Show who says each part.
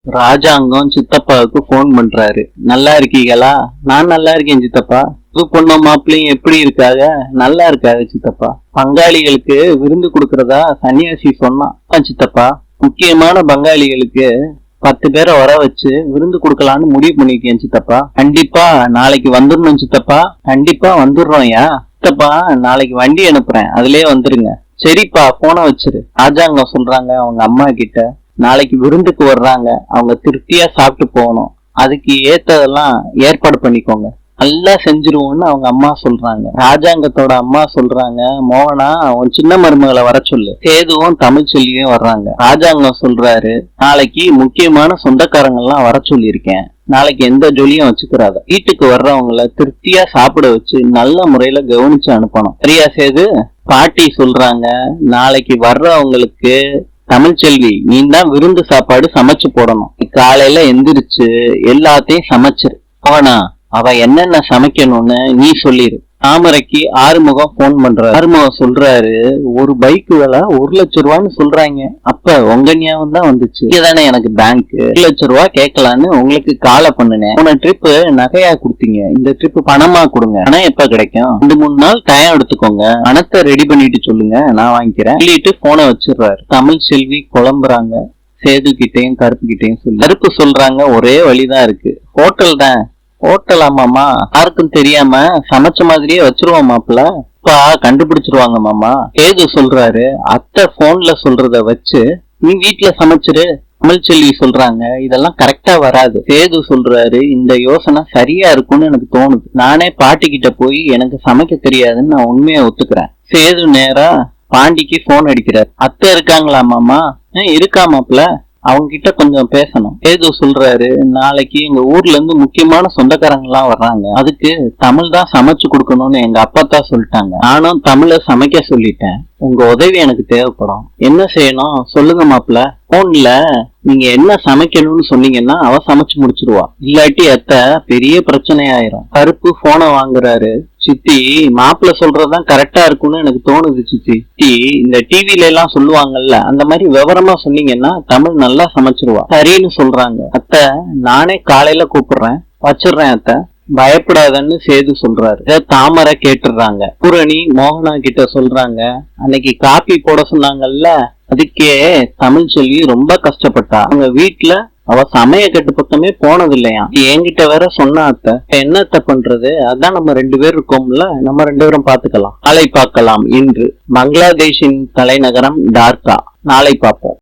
Speaker 1: ராஜாங்கம் சித்தப்பாவுக்கு phone பண்றாரு. நல்லா இருக்கீங்களா? நான் நல்லா இருக்கேன் சித்தப்பா. புது பொண்ணு மாப்பிள்ளையும் எப்படி இருக்காங்க? நல்லா இருக்காங்க சித்தப்பா. பங்காளிகளுக்கு விருந்து கொடுக்கறதா சன்னியாசி சொன்னான் சித்தப்பா. முக்கியமான பங்காளிகளுக்கு 10 பேரை வர வச்சு விருந்து கொடுக்கலான்னு முடிவு பண்ணிருக்கேன் சித்தப்பா. கண்டிப்பா நாளைக்கு வந்துடணும் சித்தப்பா. கண்டிப்பா வந்துடுறோம்யா சித்தப்பா. நாளைக்கு வண்டி அனுப்புறேன், அதுலயே வந்துருங்க. சரிப்பா, போன வச்சிரு. ராஜாங்கம் சொல்றாங்க அவங்க அம்மா கிட்ட, நாளைக்கு விருந்துக்கு வர்றாங்க, அவங்க திருப்தியா சாப்பிட்டு போகணும், அதுக்கு ஏத்ததெல்லாம் ஏற்பாடு பண்ணிக்கோங்க, நல்லா செஞ்சிருவோம்னு அவங்க அம்மா சொல்றாங்க. ராஜாங்கத்தோட அம்மா சொல்றாங்க, மோகனா உன் சின்ன மருமகளை வர சொல்லு. சேதுவும் தமிழ்ச்செல்வியும் வர்றாங்க. ராஜாங்கம் சொல்றாரு, நாளைக்கு முக்கியமான சொந்தக்காரங்க எல்லாம் வர சொல்லியிருக்கேன், நாளைக்கு எந்த ஜொலியும் வச்சுக்கிறாத, வீட்டுக்கு வர்றவங்கள திருப்தியா சாப்பிட வச்சு நல்ல முறையில கவனிச்சு அனுப்பணும். சரியா சேது? பாட்டி சொல்றாங்க, நாளைக்கு வர்றவங்களுக்கு தமிழ்ச்செல்வி நீ தான் விருந்து சாப்பாடு சமைச்சு போடணும். காலையில எந்திரிச்சு எல்லாத்தையும் சமைச்சிரு. அவனா அவ என்னென்ன சமைக்கணும்னு நீ சொல்லிரு. தாமரைக்கு ஆறுமுகம் போன் பண்றாரு. ஆறுமுகம் சொல்றாரு, ஒரு பைக் விலை 1 லட்சம் ரூபான்னு சொல்றாங்க. அப்ப உங்க ஞாபகம் தான் வந்துச்சு. இதுதானே எனக்கு பேங்க் 1 லட்சம் ரூபா கேட்கலான்னு உங்களுக்கு காலை பண்ணினேன். போன ட்ரிப் நகையா கொடுத்தீங்க, இந்த ட்ரிப் பணமா கொடுங்க. பணம் எப்ப கிடைக்கும்? 2-3 நாள் டைம் எடுத்துக்கோங்க, பணத்தை ரெடி பண்ணிட்டு சொல்லுங்க, நான் வாங்கிக்கிறேன் சொல்லிட்டு போனை வச்சிடுறாரு. தமிழ்ச்செல்வி குழம்புறாங்க. சேது கிட்டையும் கருப்பு கிட்டையும் சொல்லி, கருப்பு சொல்றாங்க, ஒரே வழிதான் இருக்கு, ஹோட்டல் தான். ஹோட்டல் ஆமாமா, யாருக்கும் தெரியாம சமைச்ச மாதிரியே வச்சிருவோம் மாப்பிள்ள, அப்பா கண்டுபிடிச்சிருவாங்க மாமா. சேது சொல்றாரு, அத்தை போன்ல சொல்றத வச்சு நீ வீட்டுல சமைச்சிரு. தமிழ்ச்செல்வி சொல்றாங்க, இதெல்லாம் கரெக்டா வராது. சேது சொல்றாரு, இந்த யோசனை சரியா இருக்கும்னு எனக்கு தோணுது, நானே பாட்டி கிட்ட போய் எனக்கு சமைக்க தெரியாதுன்னு நான் உண்மையை ஒத்துக்கிறேன். சேது நேரா பாண்டிக்கு போன் அடிக்கிறார். அத்தை இருக்காங்களா மாமா? இருக்கா மாப்பிள்ள, அவங்க கிட்ட கொஞ்சம் பேசணும். சேது சொல்றாரு, நாளைக்கு எங்க ஊர்ல இருந்து முக்கியமான சொந்தக்காரங்க எல்லாம் வர்றாங்க, அதுக்கு தமிழ் தான் சமைச்சு கொடுக்கணும்னு எங்க அப்பா தான் சொல்லிட்டாங்க, நானும் தமிழ சமைக்க சொல்லிட்டேன், உங்க உதவி எனக்கு தேவைப்படும். என்ன செய்யணும் சொல்லுங்க மாப்பிள்ள. போன்ல நீங்க என்ன சமைக்கணும்னு சொன்னீங்கன்னா அவ சமைச்சு முடிச்சிருவா, இல்லாட்டி அத்தை பெரிய பிரச்சனை ஆயிரும். கருப்பு போனை வாங்குறாரு. சித்தி, மாப்பிள்ள சொல்றதுதான் கரெக்டா இருக்கும்னு எனக்கு தோணுது சித்தி. இந்த டிவில எல்லாம் சொல்லுவாங்கல்ல, அந்த மாதிரி விவரமா சொன்னீங்கன்னா தமிழ் நல்லா சமைச்சிருவா. சரின்னு சொல்றாங்க. அத்தை நானே காலையில கூப்பிடுறேன், வச்சிடுறேன் அத்தை, பயப்படாதன்னு சேது சொல்றாரு. தாமரை கேட்டுறாங்க. பூரணி மோகனா கிட்ட சொல்றாங்க, அன்னைக்கு காப்பி போட சொன்னாங்கல்ல, அதுக்கே தமிழ்ச்செல்வி ரொம்ப கஷ்டப்பட்டா, அவங்க வீட்டுல அவ சமய கட்டு பக்கமே போனது இல்லையா, என்கிட்ட வேற சொன்னா. அத்தை என்னத்த பண்றது, அதான் நம்ம 2 பேர் இருக்கோம்ல, நம்ம 2 பேரும் பாத்துக்கலாம். நாளை பார்க்கலாம். இன்று பங்களாதேஷின் தலைநகரம் டாக்கா. நாளை பார்ப்போம்.